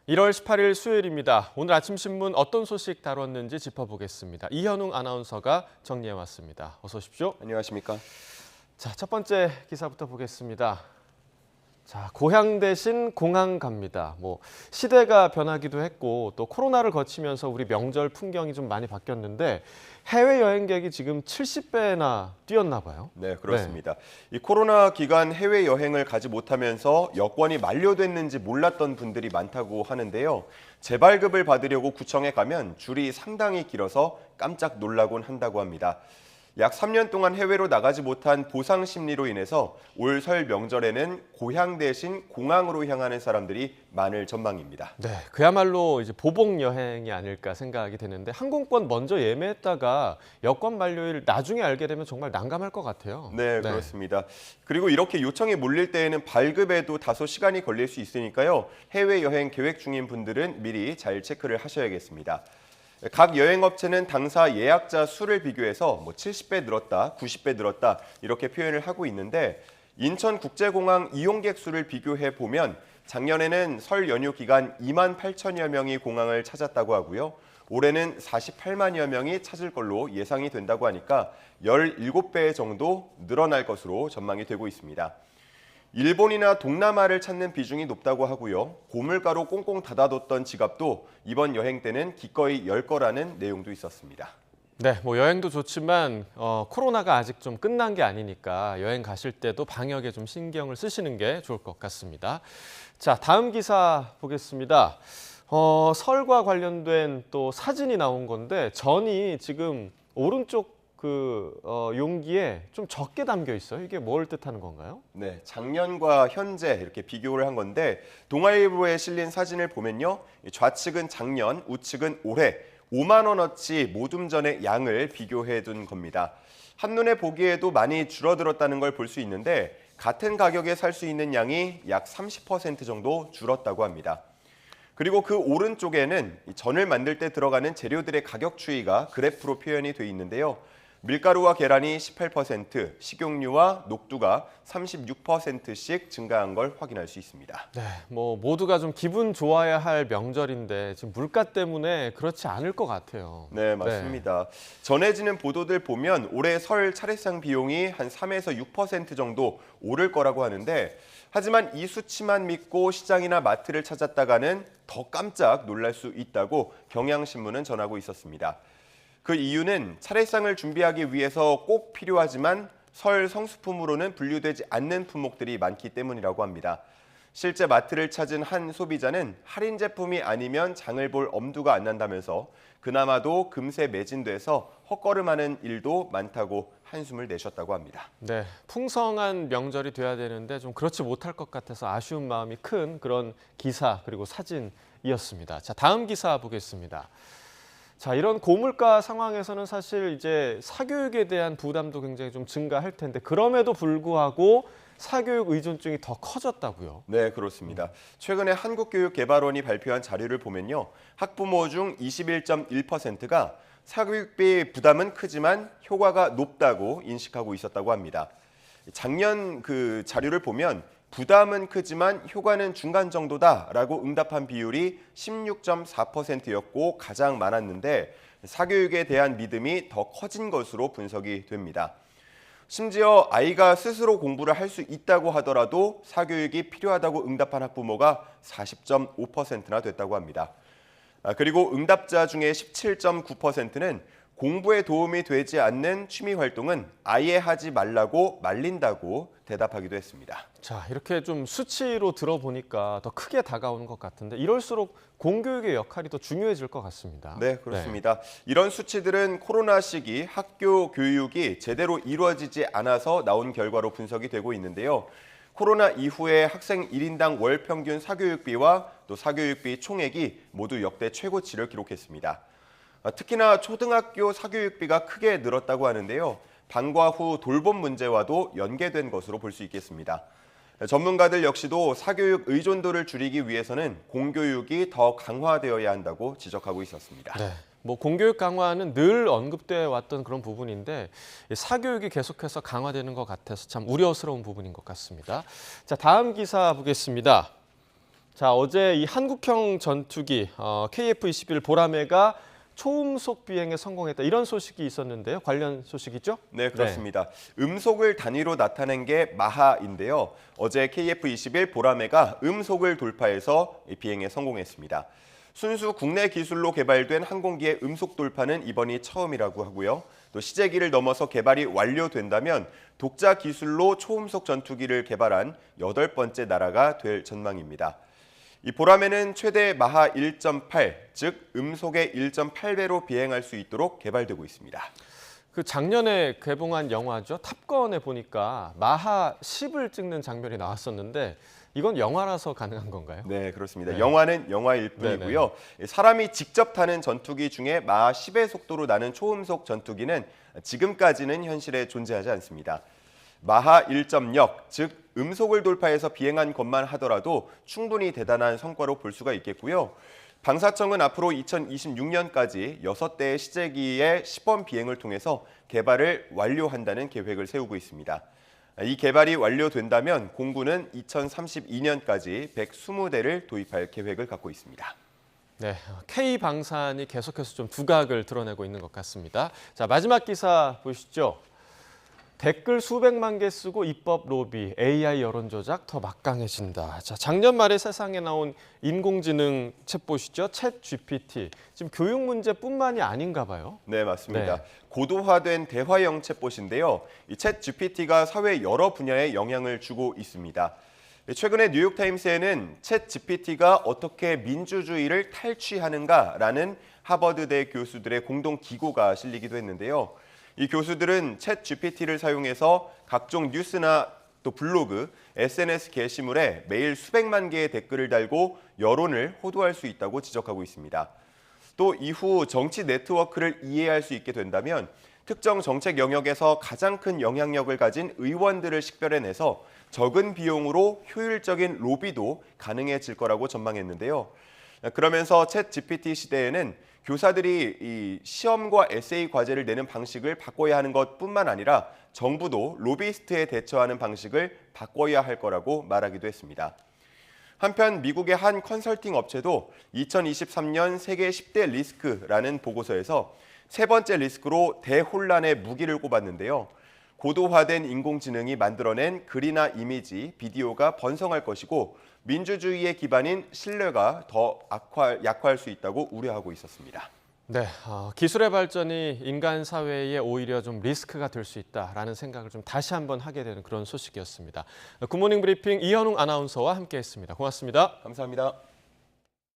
1월 18일 수요일입니다. 오늘 아침 신문 어떤 소식 다뤘는지 짚어보겠습니다. 이현웅 아나운서가 정리해왔습니다. 어서 오십시오. 안녕하십니까? 자, 첫 번째 기사부터 보겠습니다. 자, 고향 대신 공항 갑니다. 시대가 변하기도 했고 또 코로나를 거치면서 우리 명절 풍경이 좀 많이 바뀌었는데 해외 여행객이 지금 70배나 뛰었나 봐요. 네, 그렇습니다. 이 코로나 기간 해외 여행을 가지 못하면서 여권이 만료됐는지 몰랐던 분들이 많다고 하는데요. 재발급을 받으려고 구청에 가면 줄이 상당히 길어서 깜짝 놀라곤 한다고 합니다. 약 3년 동안 해외로 나가지 못한 보상 심리로 인해서 올 설 명절에는 고향 대신 공항으로 향하는 사람들이 많을 전망입니다. 네, 그야말로 이제 보복 여행이 아닐까 생각이 되는데 항공권 먼저 예매했다가 여권 만료일 나중에 알게 되면 정말 난감할 것 같아요. 네, 그렇습니다. 그리고 이렇게 요청이 몰릴 때에는 발급에도 다소 시간이 걸릴 수 있으니까요. 해외여행 계획 중인 분들은 미리 잘 체크를 하셔야겠습니다. 각 여행업체는 당사 예약자 수를 비교해서 70배 늘었다, 90배 늘었다 이렇게 표현을 하고 있는데 인천국제공항 이용객 수를 비교해 보면 작년에는 설 연휴 기간 2만 8천여 명이 공항을 찾았다고 하고요. 올해는 48만여 명이 찾을 걸로 예상이 된다고 하니까 17배 정도 늘어날 것으로 전망이 되고 있습니다. 일본이나 동남아를 찾는 비중이 높다고 하고요. 고물가로 꽁꽁 닫아뒀던 지갑도 이번 여행 때는 기꺼이 열 거라는 내용도 있었습니다. 네, 여행도 좋지만 코로나가 아직 좀 끝난 게 아니니까 여행 가실 때도 방역에 좀 신경을 쓰시는 게 좋을 것 같습니다. 자, 다음 기사 보겠습니다. 설과 관련된 또 사진이 나온 건데 전이 지금 오른쪽 용기에 좀 적게 담겨 있어요. 이게 뭘 뜻하는 건가요? 네, 작년과 현재 이렇게 비교를 한 건데 동아일보에 실린 사진을 보면요. 좌측은 작년, 우측은 올해 5만 원어치 모둠전의 양을 비교해 둔 겁니다. 한눈에 보기에도 많이 줄어들었다는 걸 볼 수 있는데 같은 가격에 살 수 있는 양이 약 30% 정도 줄었다고 합니다. 그리고 그 오른쪽에는 전을 만들 때 들어가는 재료들의 가격 추이가 그래프로 표현이 돼 있는데요. 밀가루와 계란이 18%, 식용유와 녹두가 36%씩 증가한 걸 확인할 수 있습니다. 네, 모두가 좀 기분 좋아야 할 명절인데 지금 물가 때문에 그렇지 않을 것 같아요. 네, 맞습니다. 전해지는 보도들 보면 올해 설 차례상 비용이 한 3에서 6% 정도 오를 거라고 하는데 하지만 이 수치만 믿고 시장이나 마트를 찾았다가는 더 깜짝 놀랄 수 있다고 경향신문은 전하고 있었습니다. 그 이유는 차례상을 준비하기 위해서 꼭 필요하지만 설 성수품으로는 분류되지 않는 품목들이 많기 때문이라고 합니다. 실제 마트를 찾은 한 소비자는 할인 제품이 아니면 장을 볼 엄두가 안 난다면서 그나마도 금세 매진돼서 헛걸음하는 일도 많다고 한숨을 내셨다고 합니다. 네, 풍성한 명절이 돼야 되는데 좀 그렇지 못할 것 같아서 아쉬운 마음이 큰 그런 기사 그리고 사진이었습니다. 자, 다음 기사 보겠습니다. 자, 이런 고물가 상황에서는 사실 이제 사교육에 대한 부담도 굉장히 좀 증가할 텐데 그럼에도 불구하고 사교육 의존증이 더 커졌다고요? 네, 그렇습니다. 최근에 한국교육개발원이 발표한 자료를 보면요. 학부모 중 21.1%가 사교육비 부담은 크지만 효과가 높다고 인식하고 있었다고 합니다. 작년 그 자료를 보면 부담은 크지만 효과는 중간 정도다라고 응답한 비율이 16.4%였고 가장 많았는데 사교육에 대한 믿음이 더 커진 것으로 분석이 됩니다. 심지어 아이가 스스로 공부를 할 수 있다고 하더라도 사교육이 필요하다고 응답한 학부모가 40.5%나 됐다고 합니다. 그리고 응답자 중에 17.9%는 공부에 도움이 되지 않는 취미 활동은 아예 하지 말라고 말린다고 대답하기도 했습니다. 자, 이렇게 좀 수치로 들어보니까 더 크게 다가오는 것 같은데 이럴수록 공교육의 역할이 더 중요해질 것 같습니다. 네, 그렇습니다. 이런 수치들은 코로나 시기 학교 교육이 제대로 이루어지지 않아서 나온 결과로 분석이 되고 있는데요. 코로나 이후에 학생 1인당 월 평균 사교육비와 또 사교육비 총액이 모두 역대 최고치를 기록했습니다. 특히나 초등학교 사교육비가 크게 늘었다고 하는데요. 방과 후 돌봄 문제와도 연계된 것으로 볼 수 있겠습니다. 전문가들 역시도 사교육 의존도를 줄이기 위해서는 공교육이 더 강화되어야 한다고 지적하고 있었습니다. 네. 공교육 강화는 늘 언급돼 왔던 그런 부분인데 사교육이 계속해서 강화되는 것 같아서 참 우려스러운 부분인 것 같습니다. 자, 다음 기사 보겠습니다. 자, 어제 이 한국형 전투기 KF-21 보라매가 초음속 비행에 성공했다. 이런 소식이 있었는데요. 관련 소식이죠? 네, 그렇습니다. 음속을 단위로 나타낸 게 마하인데요. 어제 KF-21 보라매가 음속을 돌파해서 비행에 성공했습니다. 순수 국내 기술로 개발된 항공기의 음속 돌파는 이번이 처음이라고 하고요. 또 시제기를 넘어서 개발이 완료된다면 독자 기술로 초음속 전투기를 개발한 8번째 나라가 될 전망입니다. 이 보라매는 최대 마하 1.8, 즉 음속의 1.8배로 비행할 수 있도록 개발되고 있습니다. 그 작년에 개봉한 영화죠. 탑건에 보니까 마하 10을 찍는 장면이 나왔었는데 이건 영화라서 가능한 건가요? 네, 그렇습니다. 네. 영화는 영화일 뿐이고요. 사람이 직접 타는 전투기 중에 마하 10의 속도로 나는 초음속 전투기는 지금까지는 현실에 존재하지 않습니다. 마하 1.0, 즉 음속을 돌파해서 비행한 것만 하더라도 충분히 대단한 성과로 볼 수가 있겠고요. 방사청은 앞으로 2026년까지 6대의 시제기의 시범 비행을 통해서 개발을 완료한다는 계획을 세우고 있습니다. 이 개발이 완료된다면 공군은 2032년까지 120대를 도입할 계획을 갖고 있습니다. 네, K방산이 계속해서 좀 두각을 드러내고 있는 것 같습니다. 자, 마지막 기사 보시죠. 댓글 수백만 개 쓰고 입법 로비, AI 여론 조작 더 막강해진다. 자, 작년 말에 세상에 나온 인공지능 챗봇이죠. 챗 GPT. 지금 교육 문제뿐만이 아닌가 봐요. 네, 맞습니다. 네. 고도화된 대화형 챗봇인데요. 이 챗 GPT가 사회 여러 분야에 영향을 주고 있습니다. 최근에 뉴욕타임스에는 챗 GPT가 어떻게 민주주의를 탈취하는가라는 하버드대 교수들의 공동 기고가 실리기도 했는데요. 이 교수들은 챗 GPT를 사용해서 각종 뉴스나 또 블로그, SNS 게시물에 매일 수백만 개의 댓글을 달고 여론을 호도할 수 있다고 지적하고 있습니다. 또 이후 정치 네트워크를 이해할 수 있게 된다면 특정 정책 영역에서 가장 큰 영향력을 가진 의원들을 식별해내서 적은 비용으로 효율적인 로비도 가능해질 거라고 전망했는데요. 그러면서 챗 GPT 시대에는 교사들이 이 시험과 에세이 과제를 내는 방식을 바꿔야 하는 것뿐만 아니라 정부도 로비스트에 대처하는 방식을 바꿔야 할 거라고 말하기도 했습니다. 한편 미국의 한 컨설팅 업체도 2023년 세계 10대 리스크라는 보고서에서 세 번째 리스크로 대혼란의 무기를 꼽았는데요. 고도화된 인공지능이 만들어낸 글이나 이미지, 비디오가 번성할 것이고 민주주의의 기반인 신뢰가 더 약화할 수 있다고 우려하고 있었습니다. 네, 기술의 발전이 인간 사회에 오히려 좀 리스크가 될 수 있다라는 생각을 좀 다시 한번 하게 되는 그런 소식이었습니다. 굿모닝 브리핑 이현웅 아나운서와 함께했습니다. 고맙습니다. 감사합니다.